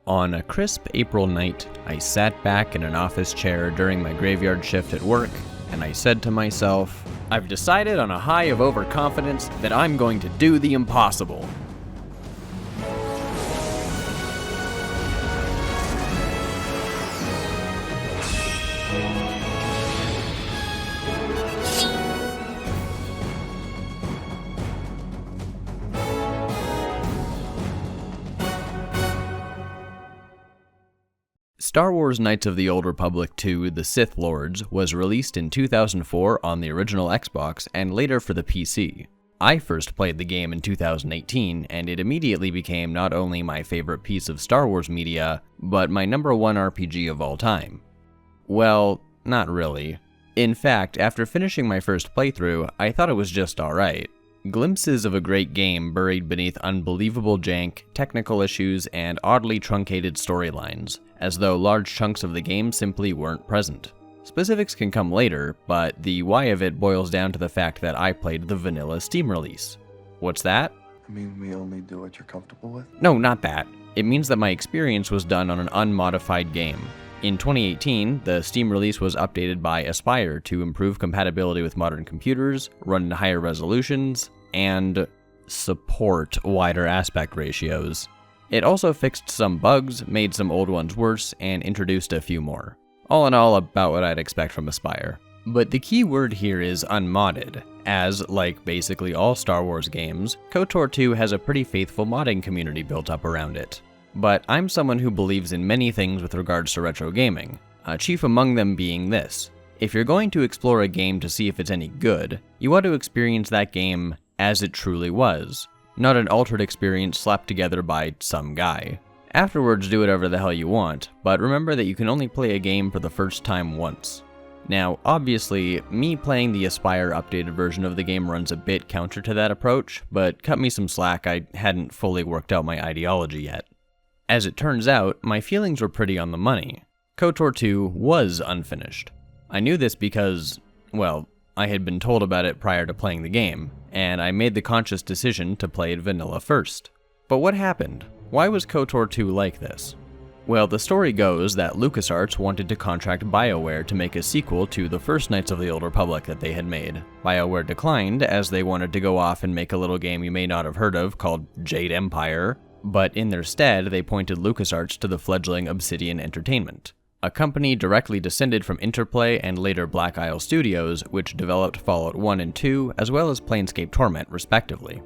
On a crisp April night, I sat back in an office chair during my graveyard shift at work, and I said to myself, I've decided on a high of overconfidence that I'm going to do the impossible. Star Wars Knights of the Old Republic 2: The Sith Lords was released in 2004 on the original Xbox and later for the PC. I first played the game in 2018, and it immediately became not only my favorite piece of Star Wars media, but my #1 RPG of all time. Well, not really. In fact, after finishing my first playthrough, I thought it was just alright. Glimpses of a great game buried beneath unbelievable jank, technical issues, and oddly truncated storylines, as though large chunks of the game simply weren't present. Specifics can come later, but the why of it boils down to the fact that I played the vanilla Steam release. What's that? I mean, we only do what you're comfortable with? No, not that. It means that my experience was done on an unmodified game. In 2018, the Steam release was updated by Aspyr to improve compatibility with modern computers, run in higher resolutions, and support wider aspect ratios. It also fixed some bugs, made some old ones worse, and introduced a few more. All in all, about what I'd expect from Aspyr. But the key word here is unmodded, as, like basically all Star Wars games, KotOR 2 has a pretty faithful modding community built up around it. But I'm someone who believes in many things with regards to retro gaming, chief among them being this. If you're going to explore a game to see if it's any good, you want to experience that game as it truly was, not an altered experience slapped together by some guy. Afterwards, do whatever the hell you want, but remember that you can only play a game for the first time once. Now, obviously, me playing the Aspyr updated version of the game runs a bit counter to that approach, but cut me some slack, I hadn't fully worked out my ideology yet. As it turns out, my feelings were pretty on the money. KotOR 2 was unfinished. I knew this because, well, I had been told about it prior to playing the game, and I made the conscious decision to play it vanilla first. But what happened? Why was KotOR 2 like this? Well, the story goes that LucasArts wanted to contract BioWare to make a sequel to the first Knights of the Old Republic that they had made. BioWare declined, as they wanted to go off and make a little game you may not have heard of called Jade Empire, but in their stead, they pointed LucasArts to the fledgling Obsidian Entertainment, a company directly descended from Interplay and later Black Isle Studios, which developed Fallout 1 and 2, as well as Planescape Torment, respectively.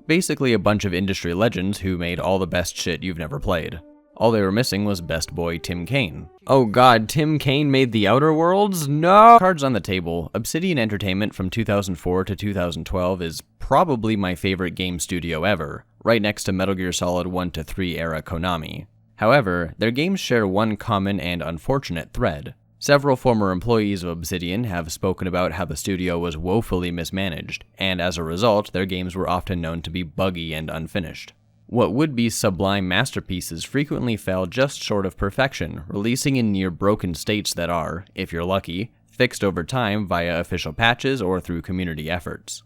Basically a bunch of industry legends who made all the best shit you've never played. All they were missing was best boy Tim Kaine. Oh god, Tim Kaine made The Outer Worlds? No! Cards on the table, Obsidian Entertainment from 2004 to 2012 is probably my favorite game studio ever, right next to Metal Gear Solid 1 to 3 era Konami. However, their games share one common and unfortunate thread. Several former employees of Obsidian have spoken about how the studio was woefully mismanaged, and as a result, their games were often known to be buggy and unfinished. What would be sublime masterpieces frequently fell just short of perfection, releasing in near broken states that are, if you're lucky, fixed over time via official patches or through community efforts.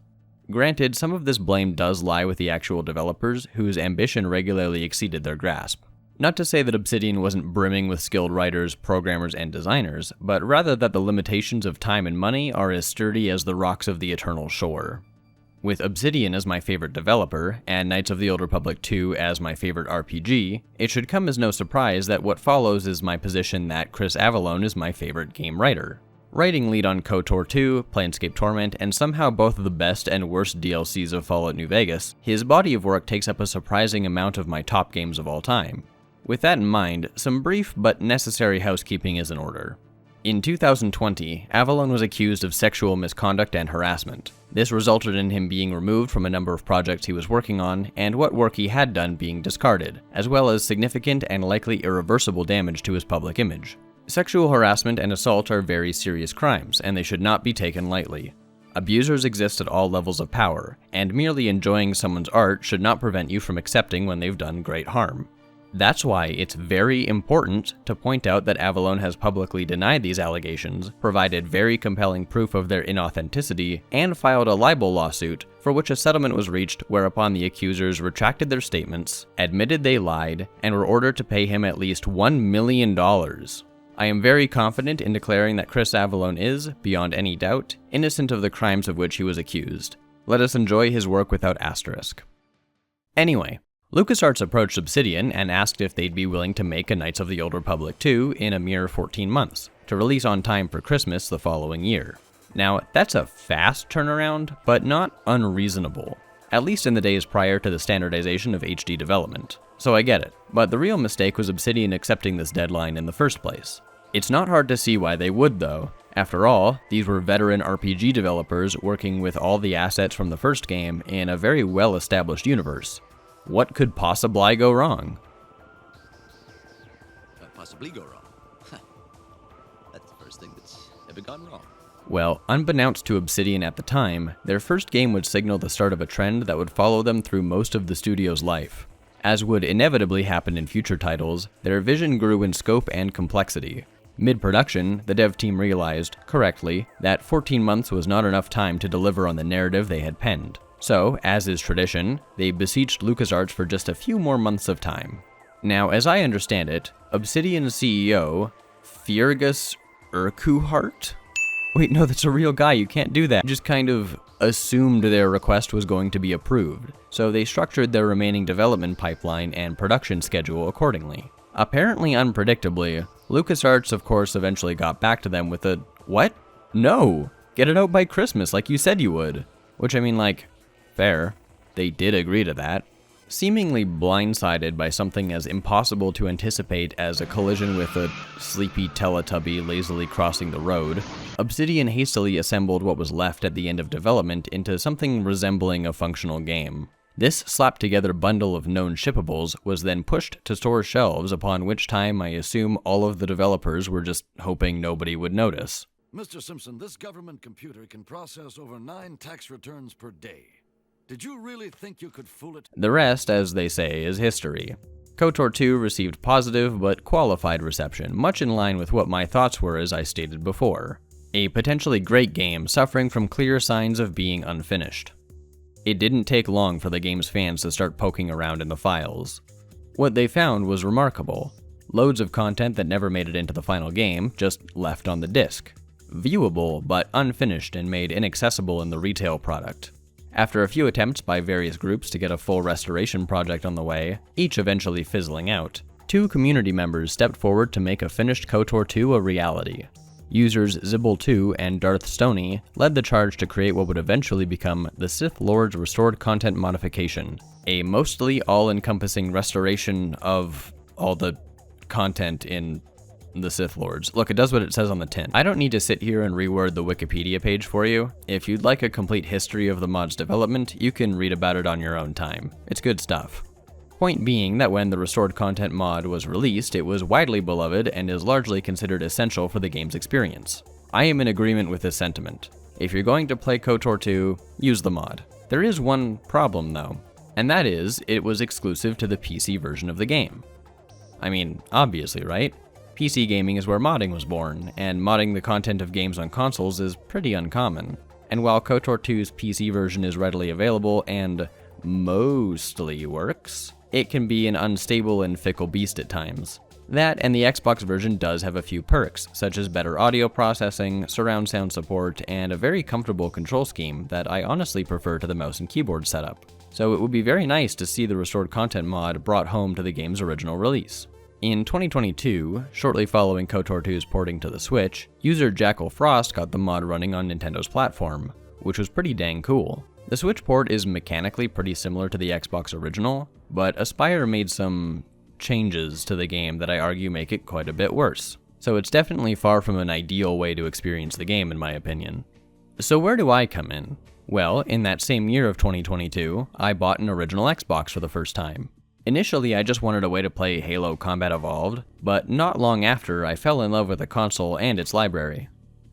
Granted, some of this blame does lie with the actual developers, whose ambition regularly exceeded their grasp. Not to say that Obsidian wasn't brimming with skilled writers, programmers, and designers, but rather that the limitations of time and money are as sturdy as the rocks of the eternal shore. With Obsidian as my favorite developer, and Knights of the Old Republic 2 as my favorite RPG, it should come as no surprise that what follows is my position that Chris Avellone is my favorite game writer. Writing lead on KotOR 2, Planescape Torment, and somehow both of the best and worst DLCs of Fallout New Vegas, his body of work takes up a surprising amount of my top games of all time. With that in mind, some brief but necessary housekeeping is in order. In 2020, Avellone was accused of sexual misconduct and harassment. This resulted in him being removed from a number of projects he was working on, and what work he had done being discarded, as well as significant and likely irreversible damage to his public image. Sexual harassment and assault are very serious crimes, and they should not be taken lightly. Abusers exist at all levels of power, and merely enjoying someone's art should not prevent you from accepting when they've done great harm. That's why it's very important to point out that Avalon has publicly denied these allegations, provided very compelling proof of their inauthenticity, and filed a libel lawsuit, for which a settlement was reached whereupon the accusers retracted their statements, admitted they lied, and were ordered to pay him at least $1 million. I am very confident in declaring that Chris Avalon is, beyond any doubt, innocent of the crimes of which he was accused. Let us enjoy his work without asterisk. Anyway, LucasArts approached Obsidian and asked if they'd be willing to make a Knights of the Old Republic 2 in a mere 14 months, to release on time for Christmas the following year. Now, that's a fast turnaround, but not unreasonable, at least in the days prior to the standardization of HD development. So I get it, but the real mistake was Obsidian accepting this deadline in the first place. It's not hard to see why they would though. After all, these were veteran RPG developers working with all the assets from the first game in a very well-established universe. What could possibly go wrong? Possibly go wrong. That's the first thing that's ever gone wrong. Well, unbeknownst to Obsidian at the time, their first game would signal the start of a trend that would follow them through most of the studio's life. As would inevitably happen in future titles, their vision grew in scope and complexity. Mid-production, the dev team realized, correctly, that 14 months was not enough time to deliver on the narrative they had penned. So, as is tradition, they beseeched LucasArts for just a few more months of time. Now, as I understand it, Obsidian's CEO, Fergus Urquhart? Wait, no, that's a real guy, you can't do that. Just kind of assumed their request was going to be approved, so they structured their remaining development pipeline and production schedule accordingly. Apparently unpredictably, LucasArts of course eventually got back to them with a, "What? No! Get it out by Christmas like you said you would." Which I mean, like, fair. They did agree to that. Seemingly blindsided by something as impossible to anticipate as a collision with a sleepy Teletubby lazily crossing the road, Obsidian hastily assembled what was left at the end of development into something resembling a functional game. This slapped-together bundle of known shippables was then pushed to store shelves, upon which time I assume all of the developers were just hoping nobody would notice. Mr. Simpson, this government computer can process over 9 tax returns per day. Did you really think you could fool it? The rest, as they say, is history. KotOR 2 received positive but qualified reception, much in line with what my thoughts were as I stated before. A potentially great game suffering from clear signs of being unfinished. It didn't take long for the game's fans to start poking around in the files. What they found was remarkable. Loads of content that never made it into the final game, just left on the disc. Viewable, but unfinished and made inaccessible in the retail product. After a few attempts by various groups to get a full restoration project on the way, each eventually fizzling out, 2 community members stepped forward to make a finished KotOR 2 a reality. Users Zibble2 and Darth Stoney led the charge to create what would eventually become the Sith Lords Restored Content Modification, a mostly all-encompassing restoration of all the content in the Sith Lords. Look, it does what it says on the tin. I don't need to sit here and reword the Wikipedia page for you. If you'd like a complete history of the mod's development, you can read about it on your own time. It's good stuff. Point being that when the Restored Content mod was released, it was widely beloved and is largely considered essential for the game's experience. I am in agreement with this sentiment. If you're going to play KotOR 2, use the mod. There is one problem though, and that is, it was exclusive to the PC version of the game. I mean, obviously, right? PC gaming is where modding was born, and modding the content of games on consoles is pretty uncommon. And while KotOR 2's PC version is readily available and mostly works, it can be an unstable and fickle beast at times. That and the Xbox version does have a few perks, such as better audio processing, surround sound support, and a very comfortable control scheme that I honestly prefer to the mouse and keyboard setup. So it would be very nice to see the Restored Content mod brought home to the game's original release. In 2022, shortly following KotOR 2's porting to the Switch, user Jackal Frost got the mod running on Nintendo's platform, which was pretty dang cool. The Switch port is mechanically pretty similar to the Xbox original, but Aspyr made some changes to the game that I argue make it quite a bit worse. So it's definitely far from an ideal way to experience the game in my opinion. So where do I come in? Well, in that same year of 2022, I bought an original Xbox for the first time. Initially, I just wanted a way to play Halo Combat Evolved, but not long after, I fell in love with the console and its library.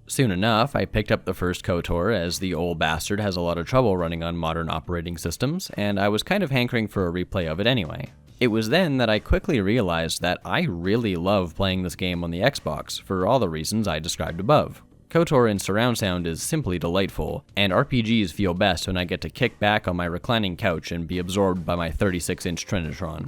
Soon enough, I picked up the first KotOR, as the old bastard has a lot of trouble running on modern operating systems, and I was kind of hankering for a replay of it anyway. It was then that I quickly realized that I really love playing this game on the Xbox for all the reasons I described above. KotOR in surround sound is simply delightful, and RPGs feel best when I get to kick back on my reclining couch and be absorbed by my 36-inch Trinitron.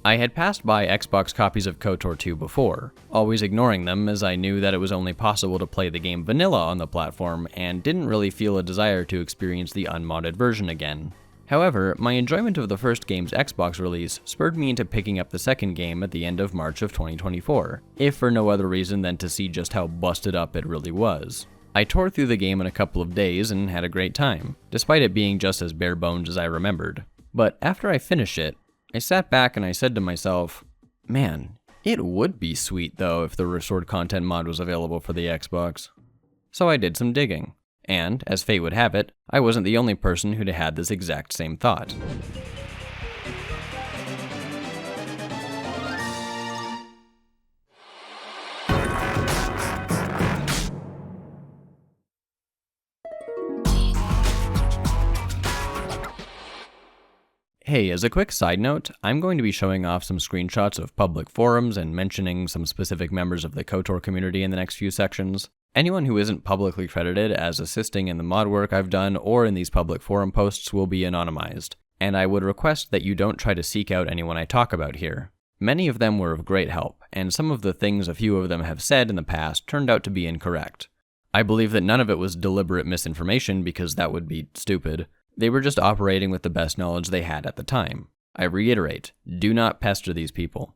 I had passed by Xbox copies of KotOR 2 before, always ignoring them as I knew that it was only possible to play the game vanilla on the platform and didn't really feel a desire to experience the unmodded version again. However, my enjoyment of the first game's Xbox release spurred me into picking up the second game at the end of March of 2024, if for no other reason than to see just how busted up it really was. I tore through the game in a couple of days and had a great time, despite it being just as bare bones as I remembered. But after I finished it, I sat back and I said to myself, man, it would be sweet though if the restored content mod was available for the Xbox. So I did some digging. And, as fate would have it, I wasn't the only person who'd had this exact same thought. Hey, as a quick side note, I'm going to be showing off some screenshots of public forums and mentioning some specific members of the KotOR community in the next few sections. Anyone who isn't publicly credited as assisting in the mod work I've done or in these public forum posts will be anonymized, and I would request that you don't try to seek out anyone I talk about here. Many of them were of great help, and some of the things a few of them have said in the past turned out to be incorrect. I believe that none of it was deliberate misinformation because that would be stupid. They were just operating with the best knowledge they had at the time. I reiterate, do not pester these people.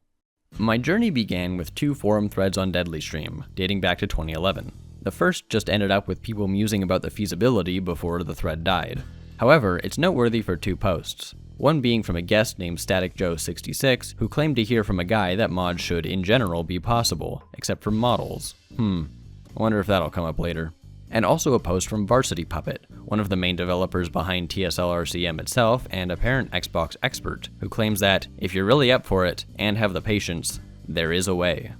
My journey began with 2 forum threads on Deadlystream, dating back to 2011. The first just ended up with people musing about the feasibility before the thread died. However, it's noteworthy for 2 posts. One being from a guest named StaticJoe66, who claimed to hear from a guy that mods should, in general, be possible, except for models. I wonder if that'll come up later. And also a post from Varsity Puppet, one of the main developers behind TSLRCM itself and apparent Xbox expert, who claims that, if you're really up for it, and have the patience, there is a way.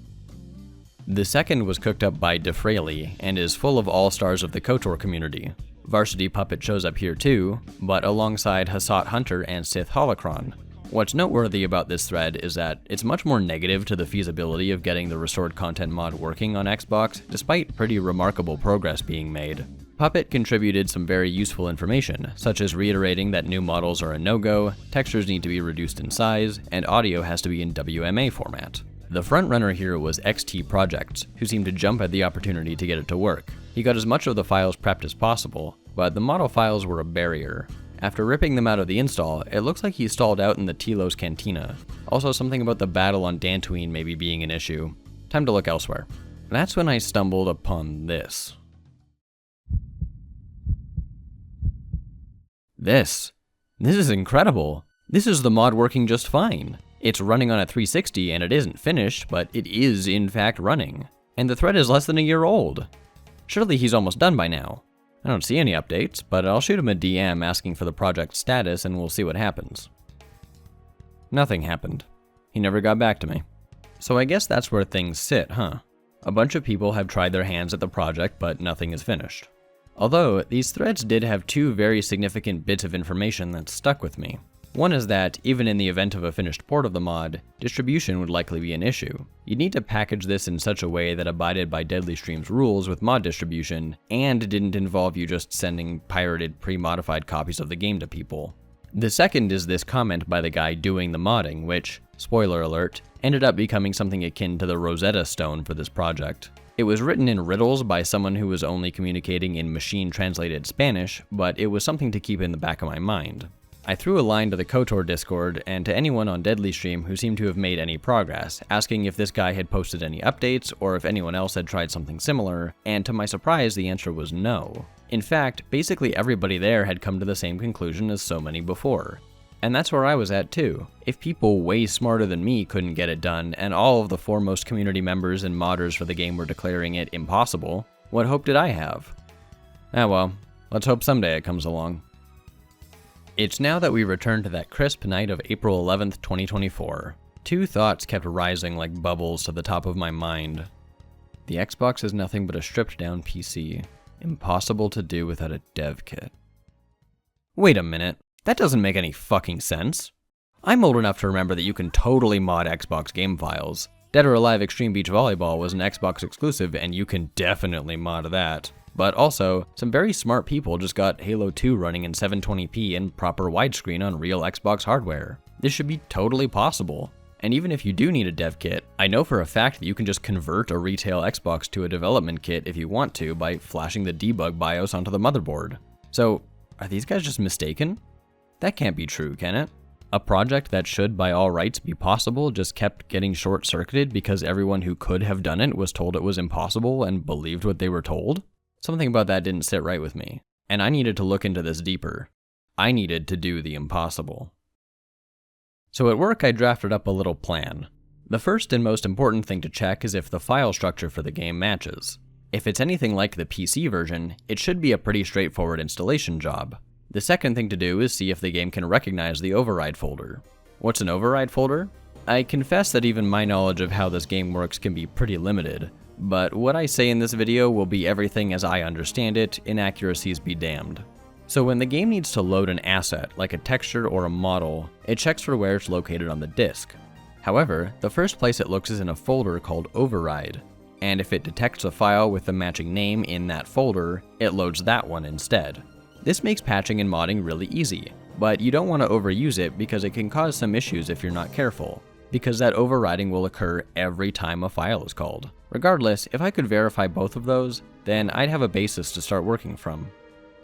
The second was cooked up by DeFraley, and is full of all-stars of the KotOR community. Varsity Puppet shows up here too, but alongside Hassat Hunter and Sith Holocron. What's noteworthy about this thread is that it's much more negative to the feasibility of getting the restored content mod working on Xbox, despite pretty remarkable progress being made. Puppet contributed some very useful information, such as reiterating that new models are a no-go, textures need to be reduced in size, and audio has to be in WMA format. The frontrunner here was XT Projects, who seemed to jump at the opportunity to get it to work. He got as much of the files prepped as possible, but the model files were a barrier. After ripping them out of the install, it looks like he stalled out in the Telos Cantina. Also, something about the battle on Dantooine maybe being an issue. Time to look elsewhere. That's when I stumbled upon this. This is incredible. This is the mod working just fine. It's running on a 360 and it isn't finished, but it is in fact running. And the thread is less than a year old. Surely he's almost done by now. I don't see any updates, but I'll shoot him a DM asking for the project status and we'll see what happens. Nothing happened. He never got back to me. So I guess that's where things sit, huh? A bunch of people have tried their hands at the project, but nothing is finished. Although, these threads did have 2 very significant bits of information that stuck with me. One is that, even in the event of a finished port of the mod, distribution would likely be an issue. You'd need to package this in such a way that abided by Deadlystream's rules with mod distribution, and didn't involve you just sending pirated, pre-modified copies of the game to people. The second is this comment by the guy doing the modding, which, spoiler alert, ended up becoming something akin to the Rosetta Stone for this project. It was written in riddles by someone who was only communicating in machine-translated Spanish, but it was something to keep in the back of my mind. I threw a line to the KotOR Discord and to anyone on Deadlystream who seemed to have made any progress, asking if this guy had posted any updates or if anyone else had tried something similar, and to my surprise the answer was no. In fact, basically everybody there had come to the same conclusion as so many before. And that's where I was at too. If people way smarter than me couldn't get it done, and all of the foremost community members and modders for the game were declaring it impossible, what hope did I have? Ah well, let's hope someday it comes along. It's now that we return to that crisp night of April 11th, 2024. 2 thoughts kept rising like bubbles to the top of my mind. The Xbox is nothing but a stripped down PC. Impossible to do without a dev kit. Wait a minute, that doesn't make any fucking sense. I'm old enough to remember that you can totally mod Xbox game files. Dead or Alive Extreme Beach Volleyball was an Xbox exclusive, and you can definitely mod that. But also, some very smart people just got Halo 2 running in 720p and proper widescreen on real Xbox hardware. This should be totally possible. And even if you do need a dev kit, I know for a fact that you can just convert a retail Xbox to a development kit if you want to by flashing the debug BIOS onto the motherboard. So, are these guys just mistaken? That can't be true, can it? A project that should by all rights be possible just kept getting short-circuited because everyone who could have done it was told it was impossible and believed what they were told? Something about that didn't sit right with me, and I needed to look into this deeper. I needed to do the impossible. So at work I drafted up a little plan. The first and most important thing to check is if the file structure for the game matches. If it's anything like the PC version, it should be a pretty straightforward installation job. The second thing to do is see if the game can recognize the override folder. What's an override folder? I confess that even my knowledge of how this game works can be pretty limited, but what I say in this video will be everything as I understand it, inaccuracies be damned. So when the game needs to load an asset, like a texture or a model, it checks for where it's located on the disk. However, the first place it looks is in a folder called override, and if it detects a file with the matching name in that folder, it loads that one instead. This makes patching and modding really easy, but you don't want to overuse it because it can cause some issues if you're not careful, because that overriding will occur every time a file is called. Regardless, if I could verify both of those, then I'd have a basis to start working from.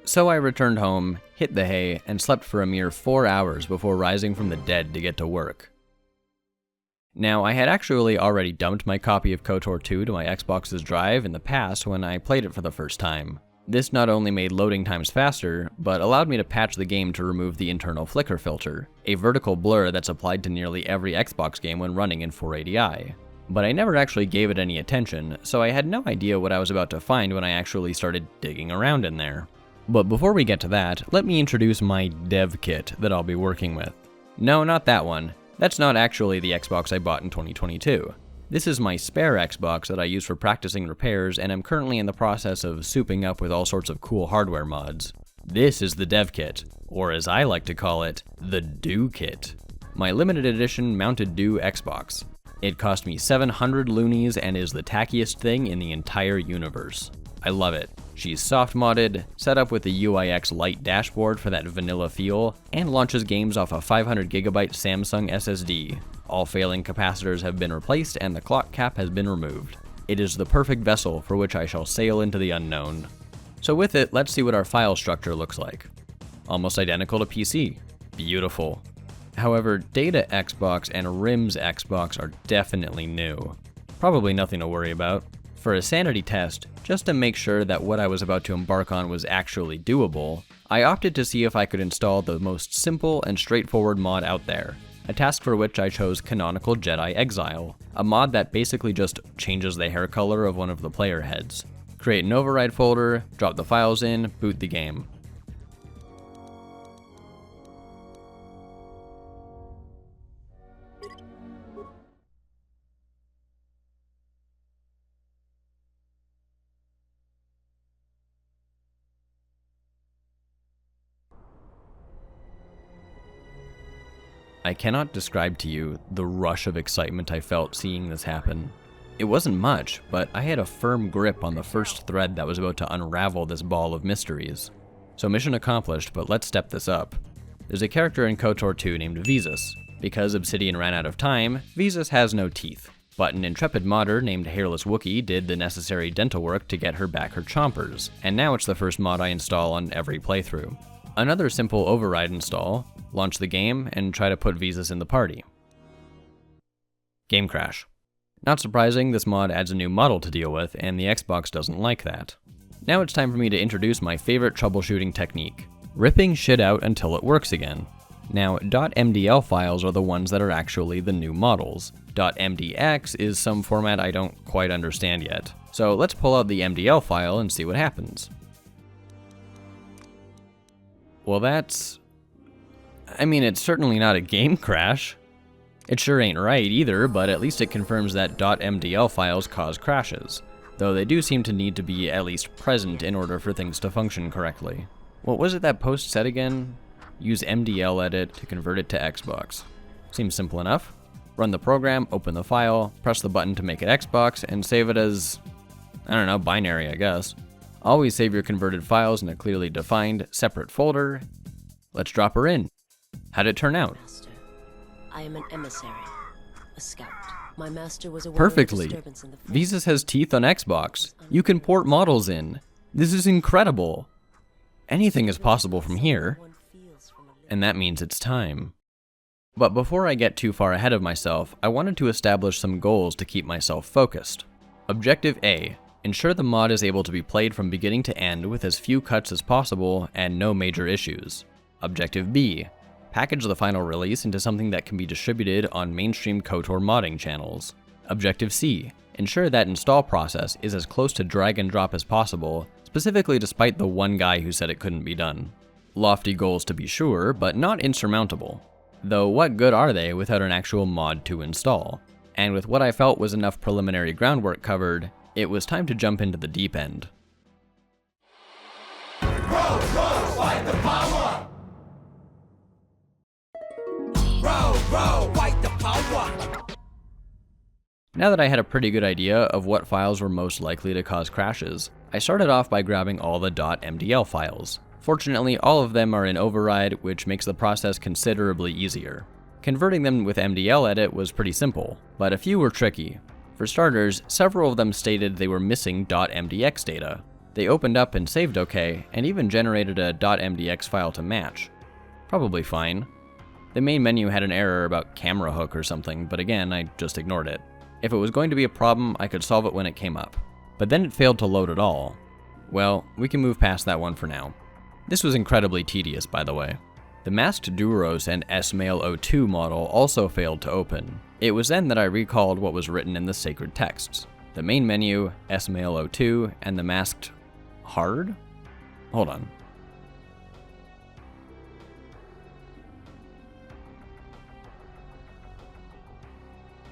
So I returned home, hit the hay, and slept for a mere 4 hours before rising from the dead to get to work. Now, I had actually already dumped my copy of KotOR 2 to my Xbox's drive in the past when I played it for the first time. This not only made loading times faster, but allowed me to patch the game to remove the internal flicker filter, a vertical blur that's applied to nearly every Xbox game when running in 480i. But I never actually gave it any attention, so I had no idea what I was about to find when I actually started digging around in there. But before we get to that, let me introduce my dev kit that I'll be working with. No, not that one. That's not actually the Xbox I bought in 2022. This is my spare Xbox that I use for practicing repairs, and I'm currently in the process of souping up with all sorts of cool hardware mods. This is the dev kit, or as I like to call it, the Do Kit. My limited edition mounted Do Xbox. It cost me 700 loonies and is the tackiest thing in the entire universe. I love it. She's soft modded, set up with the UIX Lite dashboard for that vanilla feel, and launches games off a 500GB Samsung SSD. All failing capacitors have been replaced and the clock cap has been removed. It is the perfect vessel for which I shall sail into the unknown. So with it, let's see what our file structure looks like. Almost identical to PC. Beautiful. However, Data Xbox and RIM's Xbox are definitely new. Probably nothing to worry about. For a sanity test, just to make sure that what I was about to embark on was actually doable, I opted to see if I could install the most simple and straightforward mod out there. A task for which I chose Canonical Jedi Exile, a mod that basically just changes the hair color of one of the player heads. Create an override folder, drop the files in, boot the game. I cannot describe to you the rush of excitement I felt seeing this happen. It wasn't much, but I had a firm grip on the first thread that was about to unravel this ball of mysteries. So mission accomplished, but let's step this up. There's a character in KotOR 2 named Visas. Because Obsidian ran out of time, Visas has no teeth. But an intrepid modder named Hairless Wookiee did the necessary dental work to get her back her chompers, and now it's the first mod I install on every playthrough. Another simple override install, launch the game, and try to put Visas in the party. Game crash. Not surprising, this mod adds a new model to deal with, and the Xbox doesn't like that. Now it's time for me to introduce my favorite troubleshooting technique, ripping shit out until it works again. Now, .mdl files are the ones that are actually the new models. .mdx is some format I don't quite understand yet. So let's pull out the MDL file and see what happens. Well, it's certainly not a game crash. It sure ain't right either, but at least it confirms that .mdl files cause crashes, though they do seem to need to be at least present in order for things to function correctly. What was it that post said again? Use MDL edit to convert it to Xbox. Seems simple enough. Run the program, open the file, press the button to make it Xbox, and save it as, I don't know, binary, I guess. Always save your converted files in a clearly defined, separate folder. Let's drop her in. How'd it turn out? Master, I am an emissary, a scout. My master was aware Perfectly. of disturbance in the fleet. Visas has teeth on Xbox. You can port models in. This is incredible. Anything is possible from here. And that means it's time. But before I get too far ahead of myself, I wanted to establish some goals to keep myself focused. Objective A. Ensure the mod is able to be played from beginning to end with as few cuts as possible and no major issues. Objective B. Package the final release into something that can be distributed on mainstream KotOR modding channels. Objective C. Ensure that install process is as close to drag and drop as possible, specifically despite the one guy who said it couldn't be done. Lofty goals to be sure, but not insurmountable. Though what good are they without an actual mod to install? And with what I felt was enough preliminary groundwork covered, it was time to jump into the deep end. Row, fight the power! Row, fight the power! Now that I had a pretty good idea of what files were most likely to cause crashes, I started off by grabbing all the .mdl files. Fortunately, all of them are in override, which makes the process considerably easier. Converting them with MDL edit was pretty simple, but a few were tricky. For starters, several of them stated they were missing .mdx data. They opened up and saved okay, and even generated a .mdx file to match. Probably fine. The main menu had an error about camera hook or something, but again, I just ignored it. If it was going to be a problem, I could solve it when it came up. But then it failed to load at all. Well, we can move past that one for now. This was incredibly tedious, by the way. The masked Duros and S-Mail02 model also failed to open. It was then that I recalled what was written in the sacred texts. The main menu, S-Mail02, and the masked hard? Hold on.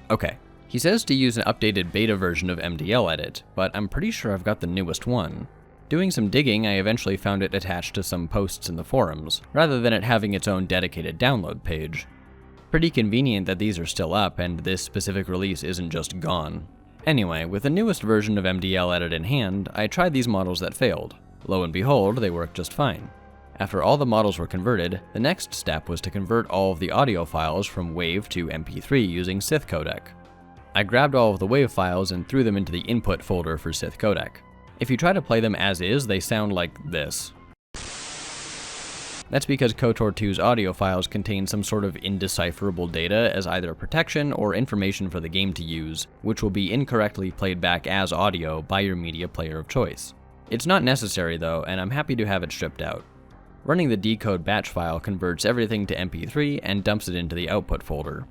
Okay. He says to use an updated beta version of MDL edit, but I'm pretty sure I've got the newest one. Doing some digging, I eventually found it attached to some posts in the forums, rather than it having its own dedicated download page. Pretty convenient that these are still up and this specific release isn't just gone. Anyway, with the newest version of MDL edit in hand, I tried these models that failed. Lo and behold, they worked just fine. After all the models were converted, the next step was to convert all of the audio files from WAV to MP3 using Sith codec. I grabbed all of the WAV files and threw them into the input folder for Sith codec. If you try to play them as is, they sound like this. That's because KotOR 2's audio files contain some sort of indecipherable data as either protection or information for the game to use, which will be incorrectly played back as audio by your media player of choice. It's not necessary though, and I'm happy to have it stripped out. Running the decode batch file converts everything to MP3 and dumps it into the output folder.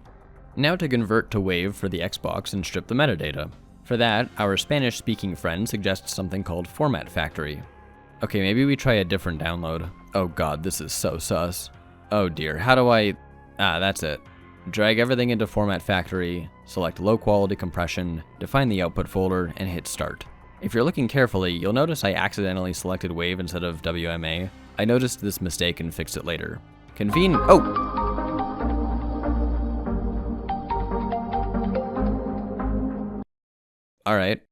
Now to convert to WAV for the Xbox and strip the metadata. For that, our Spanish-speaking friend suggests something called Format Factory. Okay, maybe we try a different download. Oh god, this is so sus. Oh dear, how do I... that's it. Drag everything into Format Factory, select low quality compression, define the output folder, and hit start. If you're looking carefully, you'll notice I accidentally selected WAV instead of WMA. I noticed this mistake and fixed it later. Alright.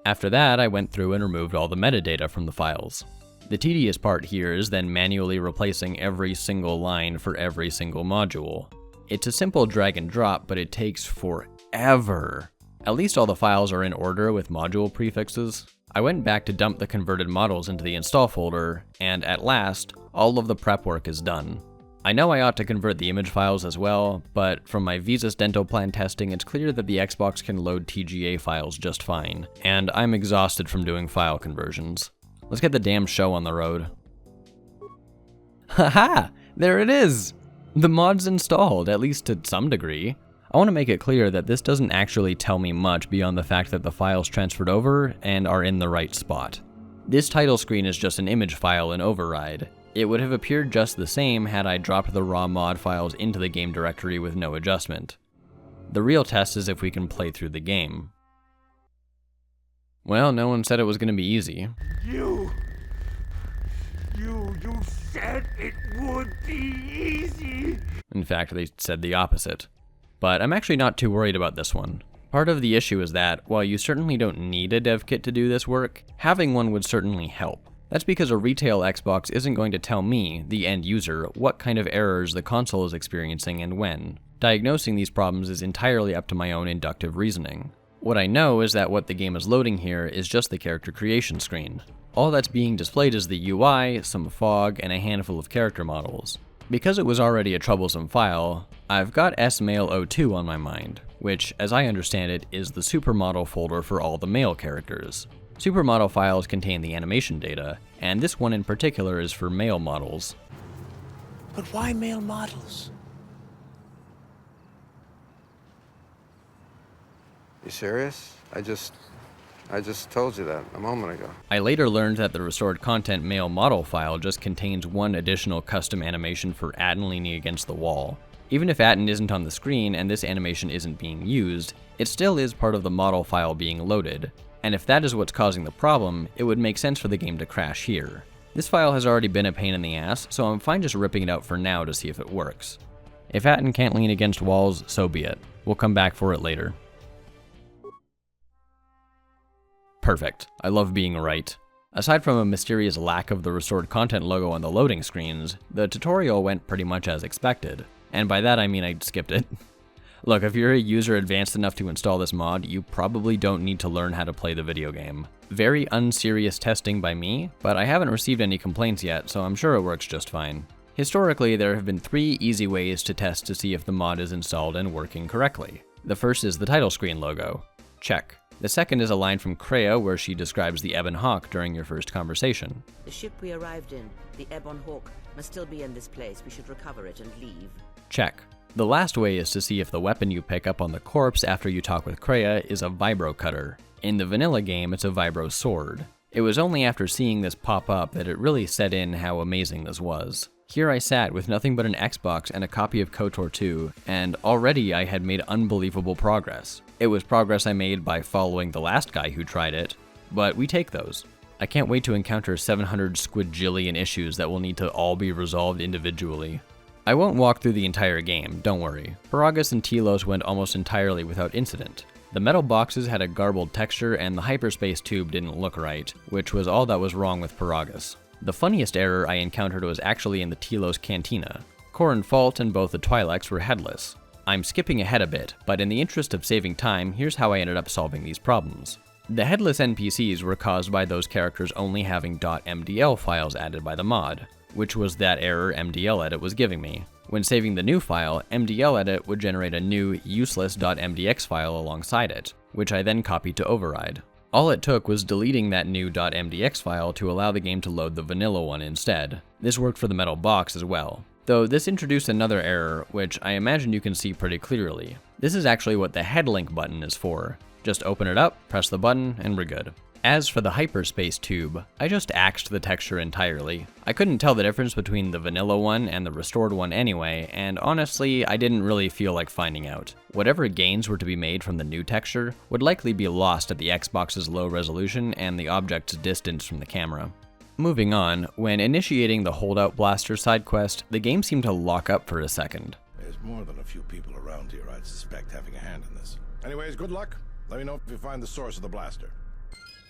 After that, I went through and removed all the metadata from the files. The tedious part here is then manually replacing every single line for every single module. It's a simple drag and drop, but it takes forever. At least all the files are in order with module prefixes. I went back to dump the converted models into the install folder, and at last, all of the prep work is done. I know I ought to convert the image files as well, but from my Visas dental plan testing, it's clear that the Xbox can load TGA files just fine, and I'm exhausted from doing file conversions. Let's get the damn show on the road. Haha! There it is! The mod's installed, at least to some degree. I want to make it clear that this doesn't actually tell me much beyond the fact that the files transferred over and are in the right spot. This title screen is just an image file in override. It would have appeared just the same had I dropped the raw mod files into the game directory with no adjustment. The real test is if we can play through the game. Well, no one said it was going to be easy. You said it would be easy. In fact, they said the opposite. but I'm actually not too worried about this one. Part of the issue is that, while you certainly don't need a dev kit to do this work, having one would certainly help. That's because a retail Xbox isn't going to tell me, the end user, what kind of errors the console is experiencing and when. Diagnosing these problems is entirely up to my own inductive reasoning. What I know is that what the game is loading here is just the character creation screen. All that's being displayed is the UI, some fog, and a handful of character models. Because it was already a troublesome file, I've got SMail02 on my mind, which, as I understand it, is the supermodel folder for all the male characters. Supermodel files contain the animation data, and this one in particular is for male models. But why male models? You serious? I just told you that a moment ago. I later learned that the restored content male model file just contains one additional custom animation for Atten leaning against the wall. Even if Atten isn't on the screen and this animation isn't being used, it still is part of the model file being loaded. And if that is what's causing the problem, it would make sense for the game to crash here. This file has already been a pain in the ass, so I'm fine just ripping it out for now to see if it works. If Atten can't lean against walls, so be it. We'll come back for it later. Perfect. I love being right. Aside from a mysterious lack of the restored content logo on the loading screens, the tutorial went pretty much as expected. And by that I mean I skipped it. Look, if you're a user advanced enough to install this mod, you probably don't need to learn how to play the video game. Very unserious testing by me, but I haven't received any complaints yet, so I'm sure it works just fine. Historically, there have been 3 easy ways to test to see if the mod is installed and working correctly. The first is the title screen logo. Check. The second is a line from Kreia where she describes the Ebon Hawk during your first conversation. The ship we arrived in, the Ebon Hawk, must still be in this place. We should recover it and leave. Check. The last way is to see if the weapon you pick up on the corpse after you talk with Kreia is a vibro cutter. In the vanilla game, it's a vibro sword. It was only after seeing this pop up that it really set in how amazing this was. Here I sat with nothing but an Xbox and a copy of KotOR 2, and already I had made unbelievable progress. It was progress I made by following the last guy who tried it, but we take those. I can't wait to encounter 700 squidjillion issues that will need to all be resolved individually. I won't walk through the entire game, don't worry. Peragus and Telos went almost entirely without incident. The metal boxes had a garbled texture and the hyperspace tube didn't look right, which was all that was wrong with Peragus. The funniest error I encountered was actually in the Telos Cantina. Corrin Fault and both the Twi'leks were headless. I'm skipping ahead a bit, but in the interest of saving time, here's how I ended up solving these problems. The headless NPCs were caused by those characters only having .mdl files added by the mod, which was that error MDLEdit was giving me. When saving the new file, MDLEdit would generate a new useless .mdx file alongside it, which I then copied to override. All it took was deleting that new .mdx file to allow the game to load the vanilla one instead. This worked for the metal box as well. Though this introduced another error, which I imagine you can see pretty clearly. This is actually what the headlink button is for. Just open it up, press the button, and we're good. As for the hyperspace tube, I just axed the texture entirely. I couldn't tell the difference between the vanilla one and the restored one anyway, and honestly, I didn't really feel like finding out. Whatever gains were to be made from the new texture would likely be lost at the Xbox's low resolution and the object's distance from the camera. Moving on, when initiating the Holdout Blaster side quest, the game seemed to lock up for a second. There's more than a few people around here I'd suspect having a hand in this. Anyways, good luck. Let me know if you find the source of the blaster.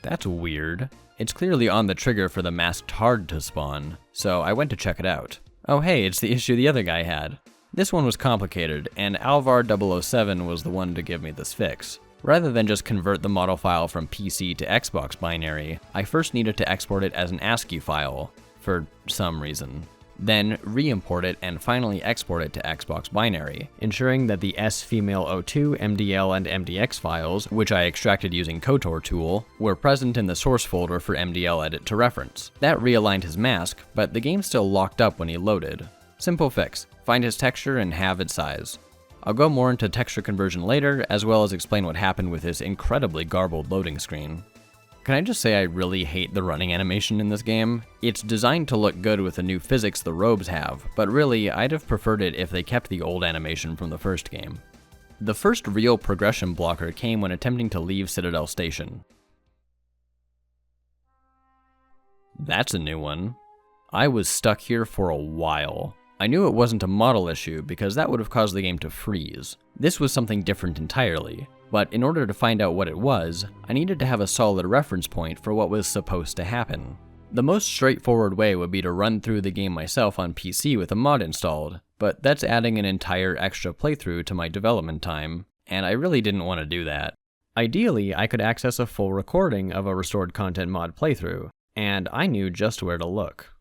That's weird. It's clearly on the trigger for the masked Hard to spawn, so I went to check it out. Oh hey, it's the issue the other guy had. This one was complicated, and Alvar007 was the one to give me this fix. Rather than just convert the model file from PC to Xbox binary, I first needed to export it as an ASCII file, for some reason. Then re-import it and finally export it to Xbox binary, ensuring that the sfemale02, MDL, and MDX files, which I extracted using KotOR tool, were present in the source folder for MDLEdit to reference. That realigned his mask, but the game still locked up when he loaded. Simple fix, find his texture and halve its size. I'll go more into texture conversion later, as well as explain what happened with this incredibly garbled loading screen. Can I just say I really hate the running animation in this game? It's designed to look good with the new physics the robes have, but really, I'd have preferred it if they kept the old animation from the first game. The first real progression blocker came when attempting to leave Citadel Station. That's a new one. I was stuck here for a while. I knew it wasn't a model issue because that would have caused the game to freeze. This was something different entirely, but in order to find out what it was, I needed to have a solid reference point for what was supposed to happen. The most straightforward way would be to run through the game myself on PC with a mod installed, but that's adding an entire extra playthrough to my development time, and I really didn't want to do that. Ideally, I could access a full recording of a restored content mod playthrough, and I knew just where to look.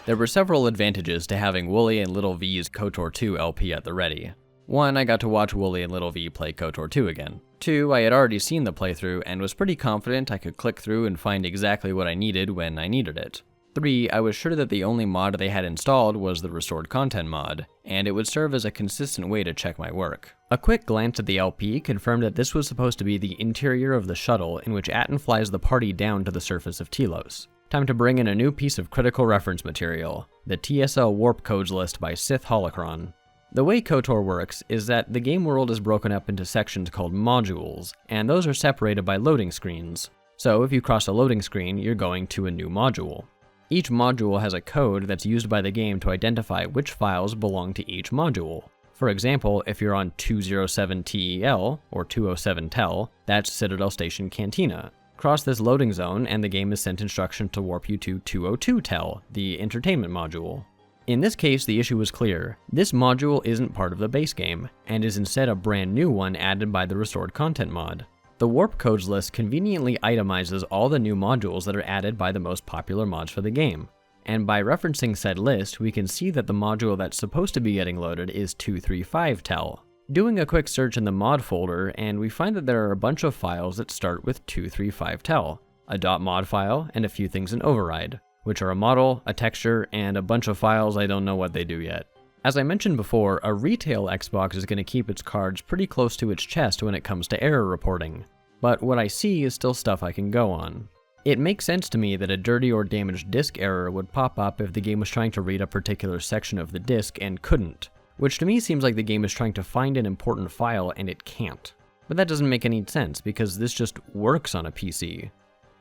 There were several advantages to having Wooly and Little V's KotOR 2 LP at the ready. 1, I got to watch Wooly and Little V play KotOR 2 again. 2, I had already seen the playthrough and was pretty confident I could click through and find exactly what I needed when I needed it. 3, I was sure that the only mod they had installed was the restored content mod, and it would serve as a consistent way to check my work. A quick glance at the LP confirmed that this was supposed to be the interior of the shuttle in which Atton flies the party down to the surface of Telos. Time to bring in a new piece of critical reference material, the TSL warp codes list by Sith Holocron. The way KotOR works is that the game world is broken up into sections called modules, and those are separated by loading screens. So if you cross a loading screen, you're going to a new module. Each module has a code that's used by the game to identify which files belong to each module. For example, if you're on 207TEL, or 207TEL, that's Citadel Station Cantina. Cross this loading zone and the game is sent instruction to warp you to 202TEL, the entertainment module. In this case, the issue was clear. This module isn't part of the base game, and is instead a brand new one added by the restored content mod. The warp codes list conveniently itemizes all the new modules that are added by the most popular mods for the game. And by referencing said list, we can see that the module that's supposed to be getting loaded is 235TEL. Doing a quick search in the mod folder, and we find that there are a bunch of files that start with 235TEL, a .mod file, and a few things in override, which are a model, a texture, and a bunch of files I don't know what they do yet. As I mentioned before, a retail Xbox is going to keep its cards pretty close to its chest when it comes to error reporting, but what I see is still stuff I can go on. It makes sense to me that a dirty or damaged disk error would pop up if the game was trying to read a particular section of the disk and couldn't, which to me seems like the game is trying to find an important file and it can't. But that doesn't make any sense because this just works on a PC.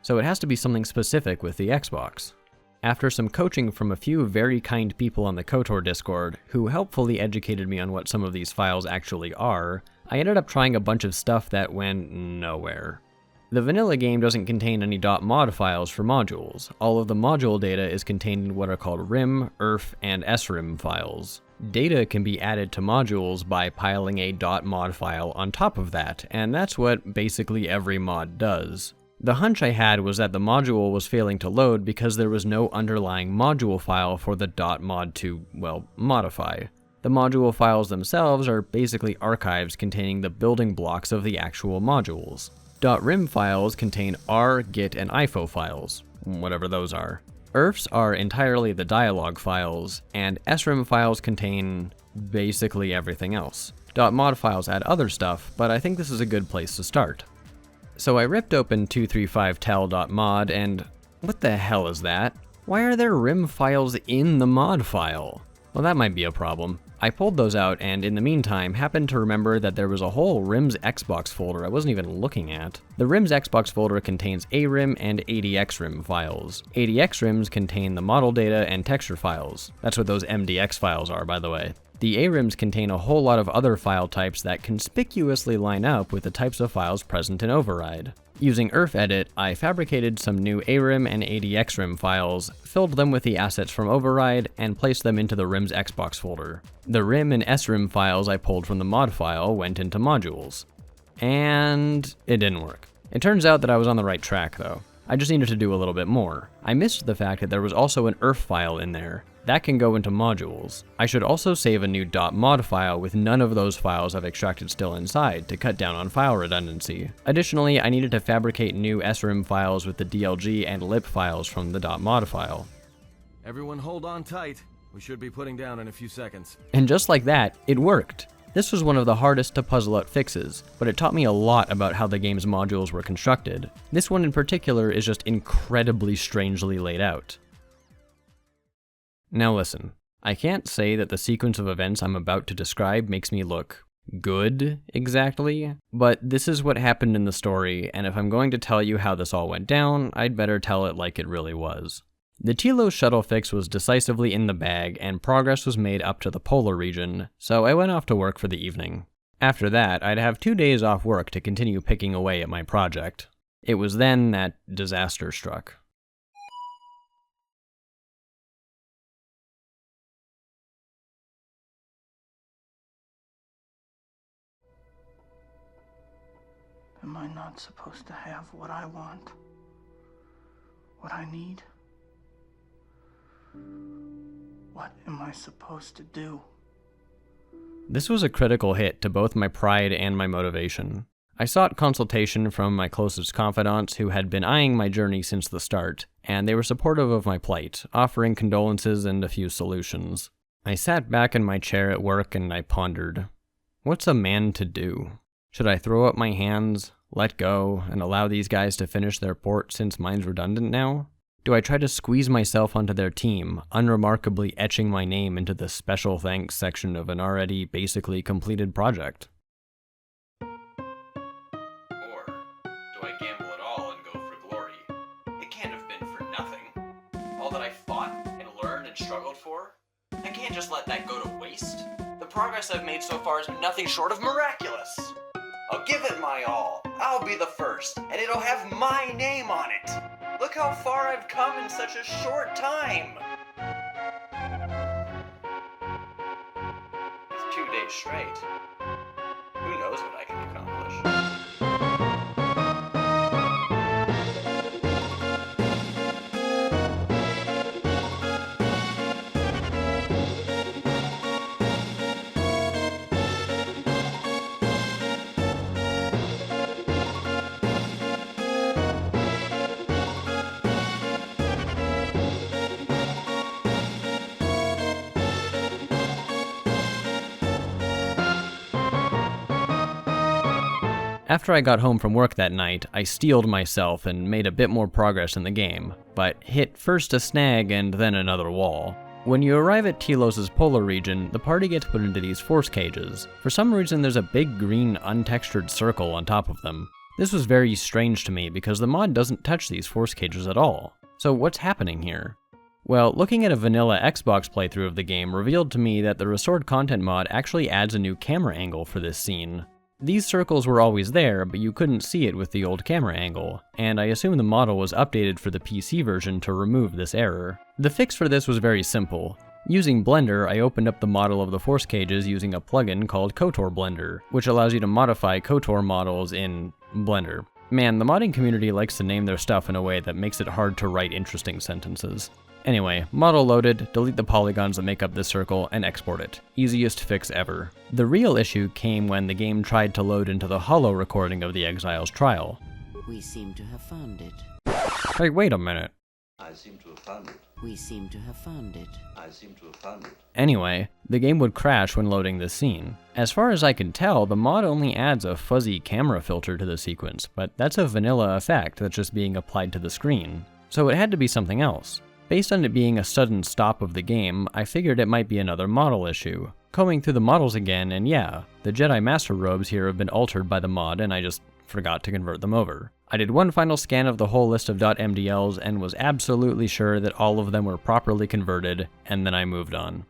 So it has to be something specific with the Xbox. After some coaching from a few very kind people on the KotOR Discord, who helpfully educated me on what some of these files actually are, I ended up trying a bunch of stuff that went nowhere. The vanilla game doesn't contain any .mod files for modules. All of the module data is contained in what are called RIM, IRF, and SRIM files. Data can be added to modules by piling a .mod file on top of that, and that's what basically every mod does. The hunch I had was that the module was failing to load because there was no underlying module file for the .mod to, well, modify. The module files themselves are basically archives containing the building blocks of the actual modules. .rim files contain R, Git, and IFO files, whatever those are. IRFs are entirely the dialog files, and SRIM files contain basically everything else. .mod files add other stuff, but I think this is a good place to start. So I ripped open 235tel.mod and what the hell is that? Why are there RIM files in the mod file? Well, that might be a problem. I pulled those out and in the meantime happened to remember that there was a whole RIMS Xbox folder I wasn't even looking at. The RIMS Xbox folder contains ARIM and ADXRIM files. ADXRIMs contain the model data and texture files. That's what those MDX files are, by the way. The ARIMs contain a whole lot of other file types that conspicuously line up with the types of files present in Override. Using IRFedit, I fabricated some new ARIM and ADXRIM files, filled them with the assets from Override, and placed them into the RIMS Xbox folder. The RIM and SRIM files I pulled from the mod file went into modules. And it didn't work. It turns out that I was on the right track though. I just needed to do a little bit more. I missed the fact that there was also an IRF file in there. That can go into modules. I should also save a new .mod file with none of those files I've extracted still inside to cut down on file redundancy. Additionally, I needed to fabricate new SRIM files with the DLG and lib files from the .mod file. Everyone hold on tight. We should be putting down in a few seconds. And just like that, it worked. This was one of the hardest to puzzle out fixes, but it taught me a lot about how the game's modules were constructed. This one in particular is just incredibly strangely laid out. Now listen, I can't say that the sequence of events I'm about to describe makes me look good, exactly, but this is what happened in the story, and if I'm going to tell you how this all went down, I'd better tell it like it really was. The Telos shuttle fix was decisively in the bag, and progress was made up to the polar region, so I went off to work for the evening. After that, I'd have 2 days off work to continue picking away at my project. It was then that disaster struck. Am I not supposed to have what I want? What I need? What am I supposed to do? This was a critical hit to both my pride and my motivation. I sought consultation from my closest confidants who had been eyeing my journey since the start, and they were supportive of my plight, offering condolences and a few solutions. I sat back in my chair at work and I pondered, what's a man to do? Should I throw up my hands, let go, and allow these guys to finish their port since mine's redundant now? Do I try to squeeze myself onto their team, unremarkably etching my name into the special thanks section of an already basically completed project? Or do I gamble it all and go for glory? It can't have been for nothing. All that I fought and learned and struggled for? I can't just let that go to waste. The progress I've made so far has been nothing short of miraculous. I'll give it my all. I'll be the first, and it'll have my name on it. Look how far I've come in such a short time. With 2 days straight, who knows what I can accomplish? After I got home from work that night, I steeled myself and made a bit more progress in the game, but hit first a snag and then another wall. When you arrive at Telos' polar region, the party gets put into these force cages. For some reason, there's a big green untextured circle on top of them. This was very strange to me because the mod doesn't touch these force cages at all. So what's happening here? Well, looking at a vanilla Xbox playthrough of the game revealed to me that the Restored Content mod actually adds a new camera angle for this scene. These circles were always there, but you couldn't see it with the old camera angle, and I assume the model was updated for the PC version to remove this error. The fix for this was very simple. Using Blender, I opened up the model of the force cages using a plugin called KotOR Blender, which allows you to modify KotOR models in Blender. Man, the modding community likes to name their stuff in a way that makes it hard to write interesting sentences. Anyway, model loaded, delete the polygons that make up this circle, and export it. Easiest fix ever. The real issue came when the game tried to load into the holo recording of the Exile's trial. We seem to have found it. Hey, wait a minute. I seem to have found it. We seem to have found it. I seem to have found it. Anyway, the game would crash when loading this scene. As far as I can tell, the mod only adds a fuzzy camera filter to the sequence, but that's a vanilla effect that's just being applied to the screen. So it had to be something else. Based on it being a sudden stop of the game, I figured it might be another model issue. Combing through the models again, and yeah, the Jedi Master robes here have been altered by the mod and I just forgot to convert them over. I did one final scan of the whole list of .mdls and was absolutely sure that all of them were properly converted, and then I moved on.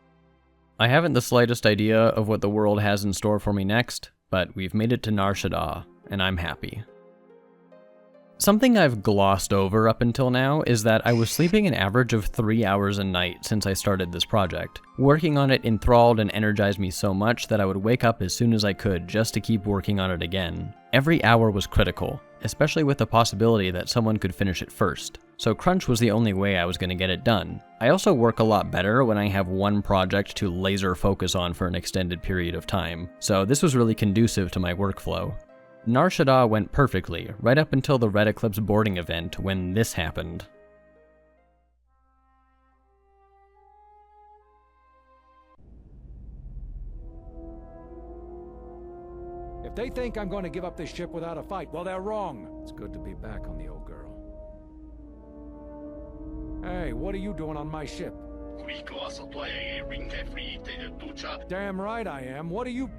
I haven't the slightest idea of what the world has in store for me next, but we've made it to Nar Shaddaa, and I'm happy. Something I've glossed over up until now is that I was sleeping an average of 3 hours a night since I started this project. Working on it enthralled and energized me so much that I would wake up as soon as I could just to keep working on it again. Every hour was critical, especially with the possibility that someone could finish it first. So crunch was the only way I was going to get it done. I also work a lot better when I have one project to laser focus on for an extended period of time, so this was really conducive to my workflow. Nar Shaddaa went perfectly, right up until the Red Eclipse boarding event when this happened. If they think I'm going to give up this ship without a fight, well, they're wrong. It's good to be back on the old girl. Hey, what are you doing on my ship? Damn right I am. What are you...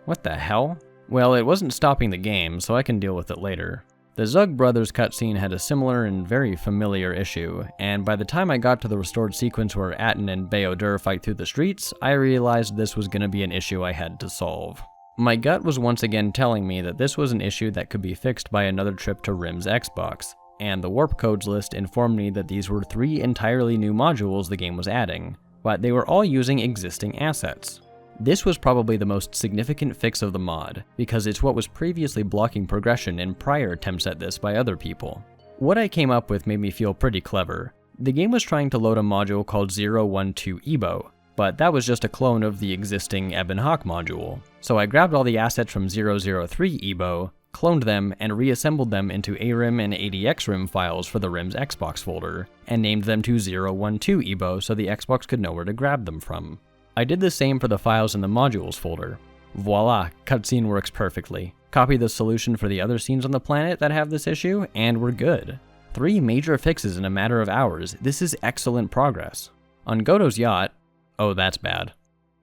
What the hell? Well, it wasn't stopping the game, so I can deal with it later. The Zug Brothers cutscene had a similar and very familiar issue, and by the time I got to the restored sequence where Atten and Bayodur fight through the streets, I realized this was going to be an issue I had to solve. My gut was once again telling me that this was an issue that could be fixed by another trip to Rim's Xbox, and the warp codes list informed me that these were 3 entirely new modules the game was adding, but they were all using existing assets. This was probably the most significant fix of the mod, because it's what was previously blocking progression in prior attempts at this by other people. What I came up with made me feel pretty clever. The game was trying to load a module called 012 EBO, but that was just a clone of the existing Ebon Hawk module. So I grabbed all the assets from 003 EBO, cloned them, and reassembled them into ARIM and ADXRIM files for the Rim's Xbox folder, and named them to 012 EBO so the Xbox could know where to grab them from. I did the same for the files in the modules folder. Voila, cutscene works perfectly. Copy the solution for the other scenes on the planet that have this issue, and we're good. 3 major fixes in a matter of hours. This is excellent progress. On Goto's yacht, oh that's bad.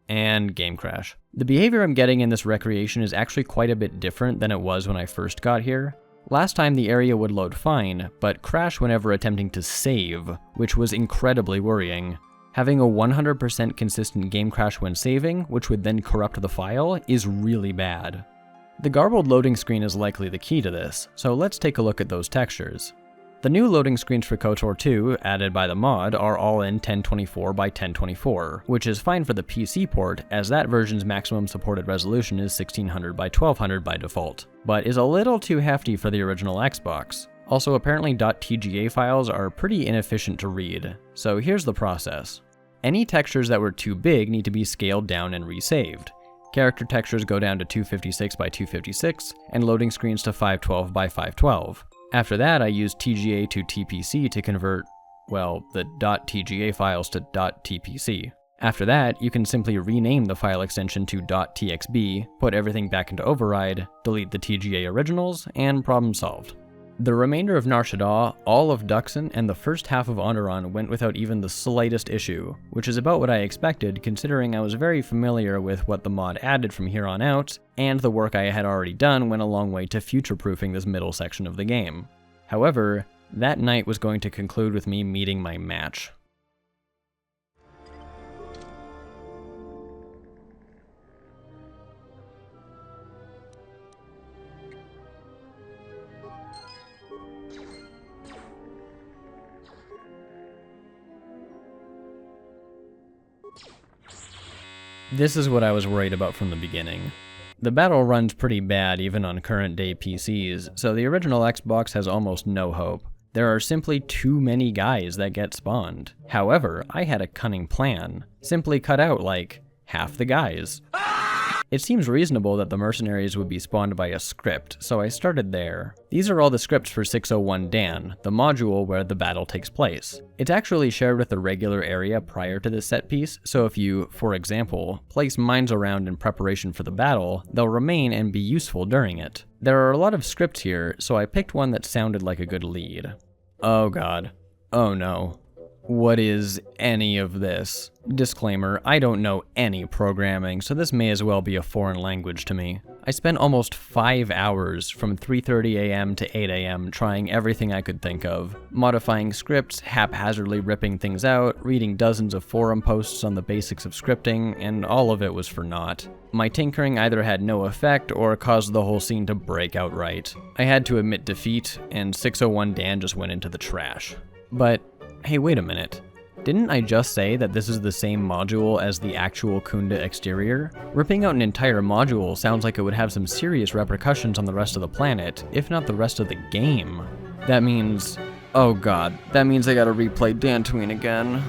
And game crash. The behavior I'm getting in this recreation is actually quite a bit different than it was when I first got here. Last time the area would load fine, but crash whenever attempting to save, which was incredibly worrying. Having a 100% consistent game crash when saving, which would then corrupt the file, is really bad. The garbled loading screen is likely the key to this, so let's take a look at those textures. The new loading screens for KotOR 2, added by the mod, are all in 1024 by 1024, which is fine for the PC port, as that version's maximum supported resolution is 1600 by 1200 by default, but is a little too hefty for the original Xbox. Also, apparently .tga files are pretty inefficient to read, so here's the process. Any textures that were too big need to be scaled down and resaved. Character textures go down to 256 by 256, and loading screens to 512 by 512. After that, I used TGA to TPC to convert, well, the .tga files to .tpc. After that, you can simply rename the file extension to .txb, put everything back into override, delete the TGA originals, and problem solved. The remainder of Nar Shaddaa, all of Duxon, and the first half of Onderon went without even the slightest issue, which is about what I expected considering I was very familiar with what the mod added from here on out, and the work I had already done went a long way to future-proofing this middle section of the game. However, that night was going to conclude with me meeting my match. This is what I was worried about from the beginning. The battle runs pretty bad even on current day PCs, so the original Xbox has almost no hope. There are simply too many guys that get spawned. However, I had a cunning plan. Simply cut out like half the guys. It seems reasonable that the mercenaries would be spawned by a script, so I started there. These are all the scripts for 601 Dan, the module where the battle takes place. It's actually shared with the regular area prior to this set piece, so if you, for example, place mines around in preparation for the battle, they'll remain and be useful during it. There are a lot of scripts here, so I picked one that sounded like a good lead. Oh god. Oh no. What is any of this? Disclaimer, I don't know any programming, so this may as well be a foreign language to me. I spent almost 5 hours from 3:30 AM to 8 AM trying everything I could think of, modifying scripts, haphazardly ripping things out, reading dozens of forum posts on the basics of scripting, and all of it was for naught. My tinkering either had no effect or caused the whole scene to break outright. I had to admit defeat, and 601 Dan just went into the trash. But hey, wait a minute. Didn't I just say that this is the same module as the actual Kunda exterior? Ripping out an entire module sounds like it would have some serious repercussions on the rest of the planet, if not the rest of the game. That means... oh god, that means I gotta replay Dantooine again.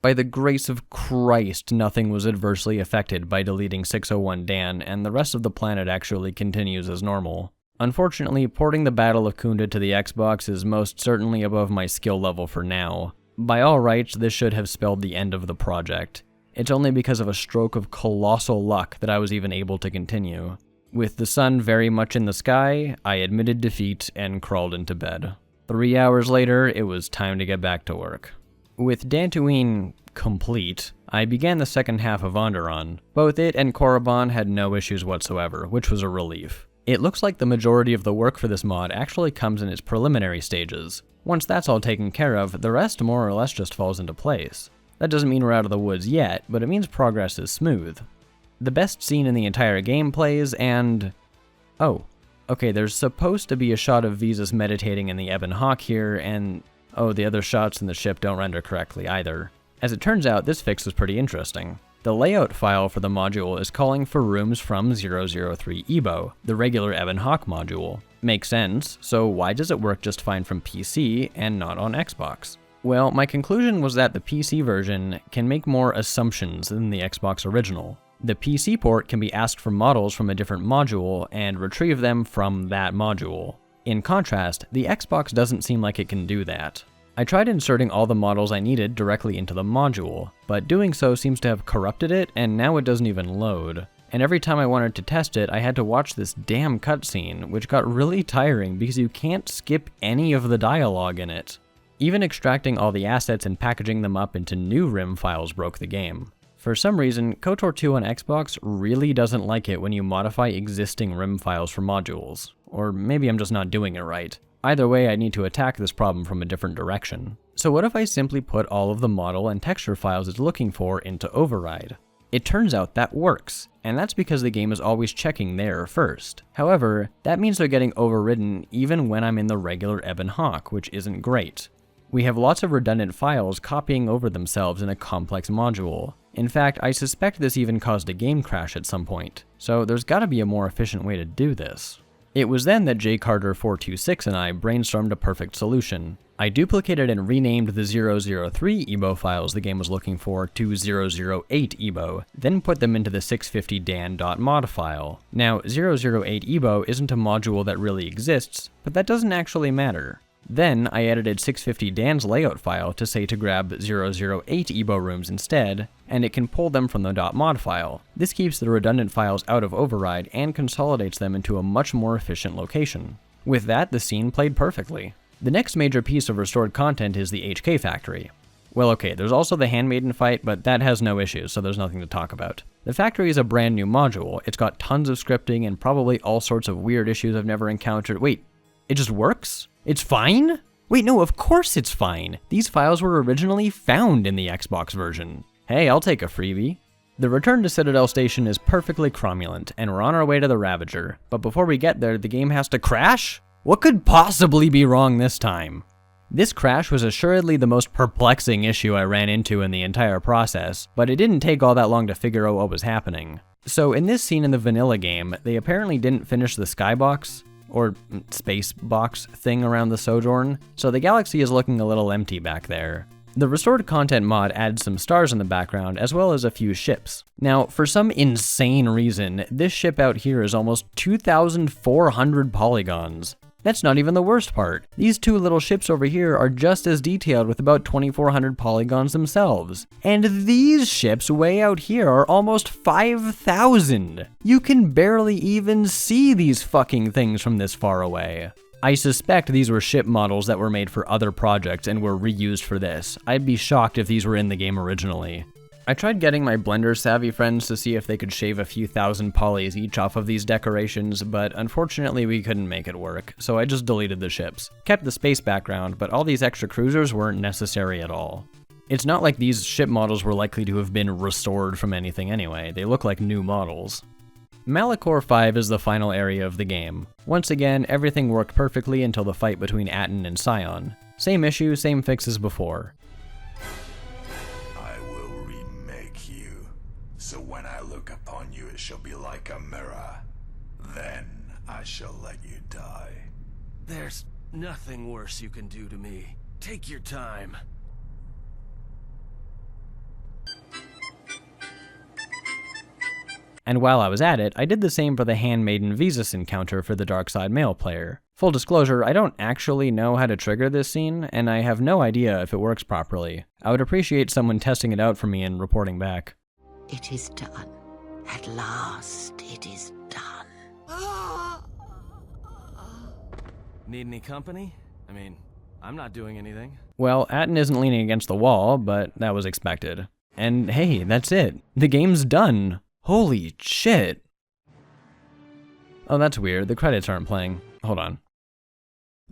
By the grace of Christ, nothing was adversely affected by deleting 601 Dan, and the rest of the planet actually continues as normal. Unfortunately, porting the Battle of Kunda to the Xbox is most certainly above my skill level for now. By all rights, this should have spelled the end of the project. It's only because of a stroke of colossal luck that I was even able to continue. With the sun very much in the sky, I admitted defeat and crawled into bed. 3 hours later, it was time to get back to work. With Dantooine complete, I began the second half of Onderon. Both it and Korriban had no issues whatsoever, which was a relief. It looks like the majority of the work for this mod actually comes in its preliminary stages. Once that's all taken care of, the rest more or less just falls into place. That doesn't mean we're out of the woods yet, but it means progress is smooth. The best scene in the entire game plays, and... oh, okay, there's supposed to be a shot of Visas meditating in the Ebon Hawk here, and... oh, the other shots in the ship don't render correctly either. As it turns out, this fix was pretty interesting. The layout file for the module is calling for rooms from 003 EBO, the regular Ebon Hawk module. Makes sense, so why does it work just fine from PC and not on Xbox? Well, my conclusion was that the PC version can make more assumptions than the Xbox original. The PC port can be asked for models from a different module and retrieve them from that module. In contrast, the Xbox doesn't seem like it can do that. I tried inserting all the models I needed directly into the module, but doing so seems to have corrupted it, and now it doesn't even load. And every time I wanted to test it, I had to watch this damn cutscene, which got really tiring because you can't skip any of the dialogue in it. Even extracting all the assets and packaging them up into new RIM files broke the game. For some reason, KotOR 2 on Xbox really doesn't like it when you modify existing RIM files for modules. Or maybe I'm just not doing it right. Either way, I need to attack this problem from a different direction. So what if I simply put all of the model and texture files it's looking for into override? It turns out that works, and that's because the game is always checking there first. However, that means they're getting overridden even when I'm in the regular Ebon Hawk, which isn't great. We have lots of redundant files copying over themselves in a complex module. In fact, I suspect this even caused a game crash at some point, so there's gotta be a more efficient way to do this. It was then that jcarter426 and I brainstormed a perfect solution. I duplicated and renamed the 003 EBO files the game was looking for to 008 EBO, then put them into the 650dan.mod file. Now, 008 EBO isn't a module that really exists, but that doesn't actually matter. Then, I edited 650dan's layout file to say to grab 008 EBO rooms instead, and it can pull them from the .mod file. This keeps the redundant files out of override and consolidates them into a much more efficient location. With that, the scene played perfectly. The next major piece of restored content is the HK factory. Well, okay, there's also the Handmaiden fight, but that has no issues, so there's nothing to talk about. The factory is a brand new module. It's got tons of scripting and probably all sorts of weird issues I've never encountered. Wait, it just works? It's fine? Wait, no, of course it's fine. These files were originally found in the Xbox version. Hey, I'll take a freebie. The return to Citadel Station is perfectly cromulent, and we're on our way to the Ravager. But before we get there, the game has to crash? What could possibly be wrong this time? This crash was assuredly the most perplexing issue I ran into in the entire process, but it didn't take all that long to figure out what was happening. So in this scene in the vanilla game, they apparently didn't finish the skybox, or space box thing around the Sojourn, so the galaxy is looking a little empty back there. The restored content mod adds some stars in the background as well as a few ships. Now, for some insane reason, this ship out here is almost 2,400 polygons. That's not even the worst part. These two little ships over here are just as detailed with about 2,400 polygons themselves. And these ships way out here are almost 5,000. You can barely even see these fucking things from this far away. I suspect these were ship models that were made for other projects and were reused for this. I'd be shocked if these were in the game originally. I tried getting my Blender savvy friends to see if they could shave a few thousand polys each off of these decorations, but unfortunately we couldn't make it work, so I just deleted the ships. Kept the space background, but all these extra cruisers weren't necessary at all. It's not like these ship models were likely to have been restored from anything anyway, they look like new models. Malachor 5 is the final area of the game. Once again, everything worked perfectly until the fight between Atton and Scion. Same issue, same fix as before. So when I look upon you, it shall be like a mirror. Then I shall let you die. There's nothing worse you can do to me. Take your time. And while I was at it, I did the same for the Handmaiden Visas encounter for the Dark Side male player. Full disclosure, I don't actually know how to trigger this scene, and I have no idea if it works properly. I would appreciate someone testing it out for me and reporting back. It is done. At last, it is done. Need any company? I mean, I'm not doing anything. Well, Atten isn't leaning against the wall, but that was expected. And hey, that's it. The game's done. Holy shit. Oh, that's weird. The credits aren't playing. Hold on.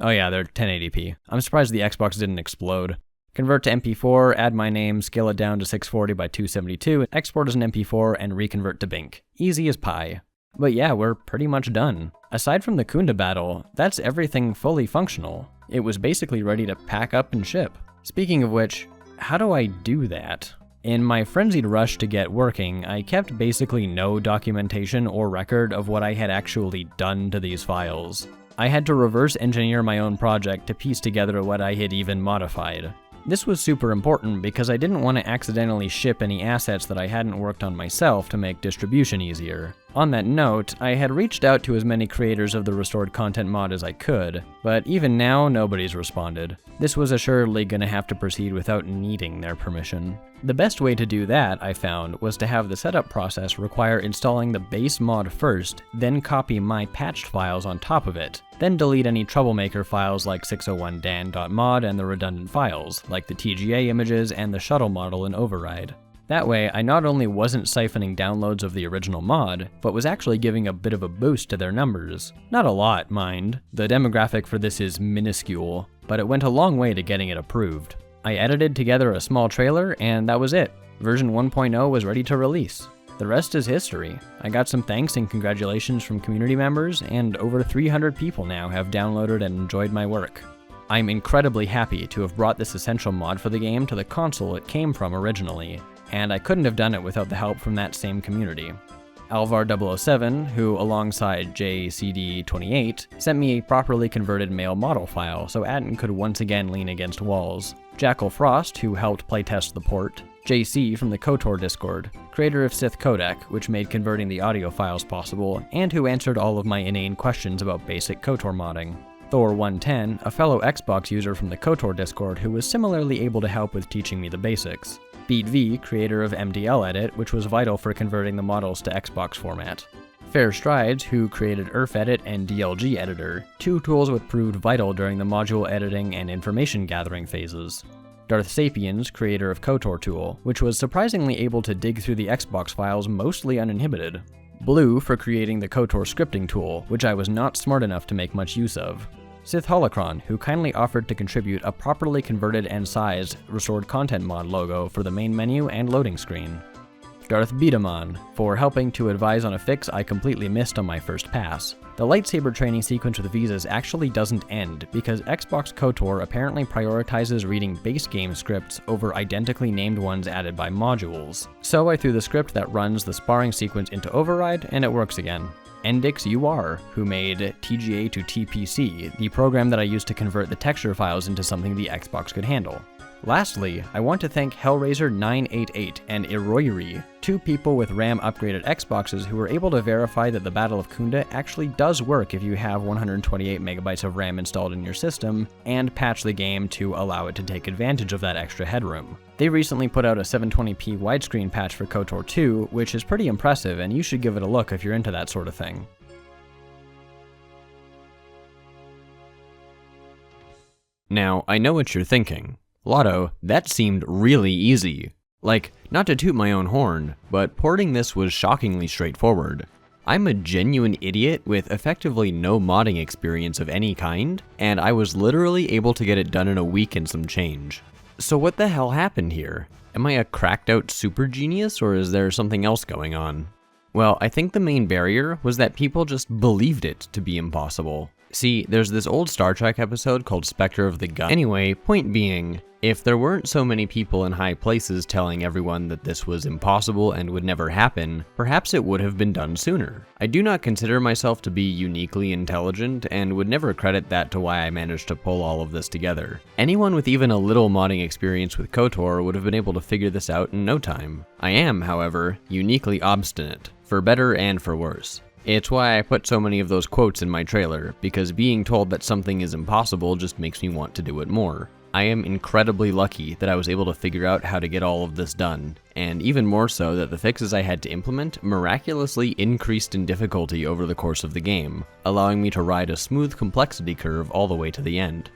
Oh yeah, they're 1080p. I'm surprised the Xbox didn't explode. Convert to MP4, add my name, scale it down to 640 by 272, export as an MP4, and reconvert to BINC. Easy as pie. But yeah, we're pretty much done. Aside from the Kunda battle, that's everything fully functional. It was basically ready to pack up and ship. Speaking of which, how do I do that? In my frenzied rush to get working, I kept basically no documentation or record of what I had actually done to these files. I had to reverse engineer my own project to piece together what I had even modified. This was super important because I didn't want to accidentally ship any assets that I hadn't worked on myself to make distribution easier. On that note, I had reached out to as many creators of the restored content mod as I could, but even now, nobody's responded. This was assuredly going to have to proceed without needing their permission. The best way to do that, I found, was to have the setup process require installing the base mod first, then copy my patched files on top of it, then delete any troublemaker files like 601dan.mod and the redundant files, like the TGA images and the shuttle model in Override. That way, I not only wasn't siphoning downloads of the original mod, but was actually giving a bit of a boost to their numbers. Not a lot, mind. The demographic for this is minuscule, but it went a long way to getting it approved. I edited together a small trailer, and that was it. Version 1.0 was ready to release. The rest is history. I got some thanks and congratulations from community members, and over 300 people now have downloaded and enjoyed my work. I'm incredibly happy to have brought this essential mod for the game to the console it came from originally, and I couldn't have done it without the help from that same community. Alvar007, who alongside JCD28, sent me a properly converted male model file so Atten could once again lean against walls. Jackal Frost, who helped playtest the port. JC from the KotOR Discord, creator of Sith Codec, which made converting the audio files possible, and who answered all of my inane questions about basic KotOR modding. Thor110, a fellow Xbox user from the KotOR Discord who was similarly able to help with teaching me the basics. BeatV, creator of MDL Edit, which was vital for converting the models to Xbox format. Fair Strides, who created EarthEdit and DLG Editor, two tools which proved vital during the module editing and information gathering phases. Darth Sapiens, creator of KotOR Tool, which was surprisingly able to dig through the Xbox files mostly uninhibited. Blue for creating the KotOR scripting tool, which I was not smart enough to make much use of. Sith Holocron, who kindly offered to contribute a properly converted and sized restored content mod logo for the main menu and loading screen. Darth Beatamon, for helping to advise on a fix I completely missed on my first pass. The lightsaber training sequence with visas actually doesn't end, because Xbox KotOR apparently prioritizes reading base game scripts over identically named ones added by modules. So I threw the script that runs the sparring sequence into Override, and it works again. Endix UR, who made TGA to TPC, the program that I used to convert the texture files into something the Xbox could handle. Lastly, I want to thank Hellraiser988 and Iroiri, two people with RAM upgraded Xboxes who were able to verify that the Battle of Kunda actually does work if you have 128 megabytes of RAM installed in your system, and patch the game to allow it to take advantage of that extra headroom. They recently put out a 720p widescreen patch for KotOR 2, which is pretty impressive, and you should give it a look if you're into that sort of thing. Now, I know what you're thinking. Lotto, that seemed really easy. Like, not to toot my own horn, but porting this was shockingly straightforward. I'm a genuine idiot with effectively no modding experience of any kind, and I was literally able to get it done in a week and some change. So what the hell happened here? Am I a cracked out super genius, or is there something else going on? Well, I think the main barrier was that people just believed it to be impossible. See, there's this old Star Trek episode called Spectre of the Gun. Anyway, point being, if there weren't so many people in high places telling everyone that this was impossible and would never happen, perhaps it would have been done sooner. I do not consider myself to be uniquely intelligent and would never credit that to why I managed to pull all of this together. Anyone with even a little modding experience with KotOR would have been able to figure this out in no time. I am, however, uniquely obstinate. for better and for worse. It's why I put so many of those quotes in my trailer, because being told that something is impossible just makes me want to do it more. I am incredibly lucky that I was able to figure out how to get all of this done, and even more so that the fixes I had to implement miraculously increased in difficulty over the course of the game, allowing me to ride a smooth complexity curve all the way to the end.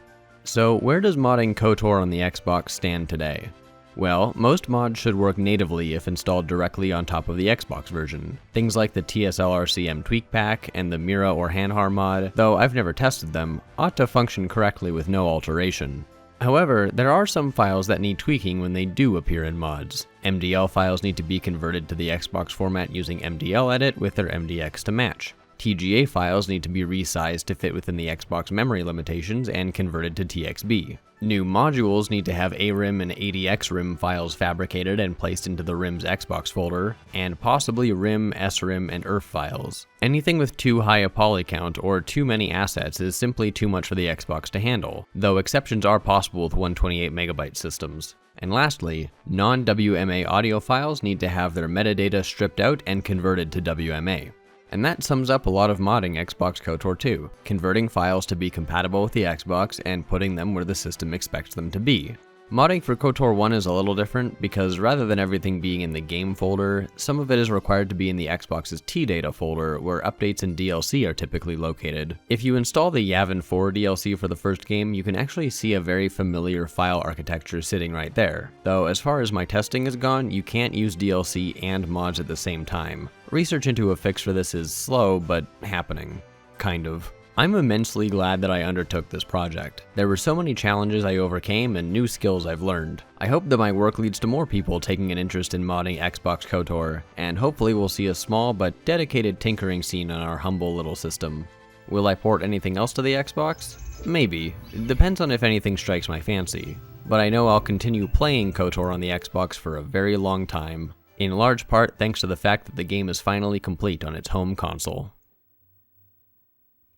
So where does modding KotOR on the Xbox stand today? Well, most mods should work natively if installed directly on top of the Xbox version. Things like the TSLRCM tweak pack and the Mira or Hanhar mod, though I've never tested them, ought to function correctly with no alteration. However, there are some files that need tweaking when they do appear in mods. MDL files need to be converted to the Xbox format using MDL edit with their MDX to match. TGA files need to be resized to fit within the Xbox memory limitations and converted to TXB. New modules need to have ARIM and ADXRIM files fabricated and placed into the RIM's Xbox folder, and possibly RIM, SRIM, and ERF files. Anything with too high a poly count or too many assets is simply too much for the Xbox to handle, though exceptions are possible with 128MB systems. And lastly, non-WMA audio files need to have their metadata stripped out and converted to WMA. And that sums up a lot of modding Xbox KotOR 2, converting files to be compatible with the Xbox and putting them where the system expects them to be. Modding for KotOR 1 is a little different because rather than everything being in the game folder, some of it is required to be in the Xbox's T-Data folder where updates and DLC are typically located. If you install the Yavin 4 DLC for the first game, you can actually see a very familiar file architecture sitting right there. Though as far as my testing has gone, you can't use DLC and mods at the same time. Research into a fix for this is slow, but happening. Kind of. I'm immensely glad that I undertook this project. There were so many challenges I overcame and new skills I've learned. I hope that my work leads to more people taking an interest in modding Xbox KotOR, and hopefully we'll see a small but dedicated tinkering scene on our humble little system. Will I port anything else to the Xbox? Maybe. It depends on if anything strikes my fancy. But I know I'll continue playing KotOR on the Xbox for a very long time, in large part thanks to the fact that the game is finally complete on its home console.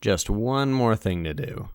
Just one more thing to do.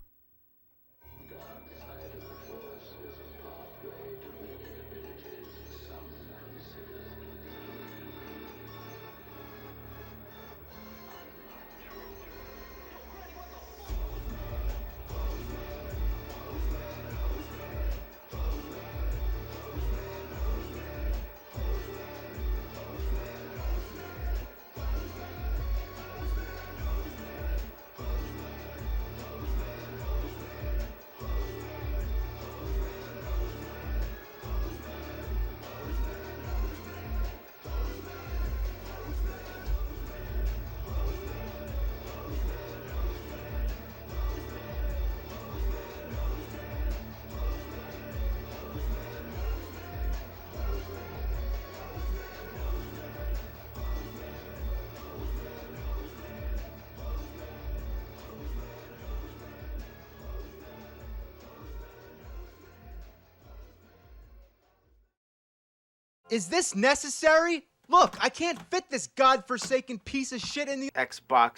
Is this necessary? Look, I can't fit this godforsaken piece of shit in the Xbox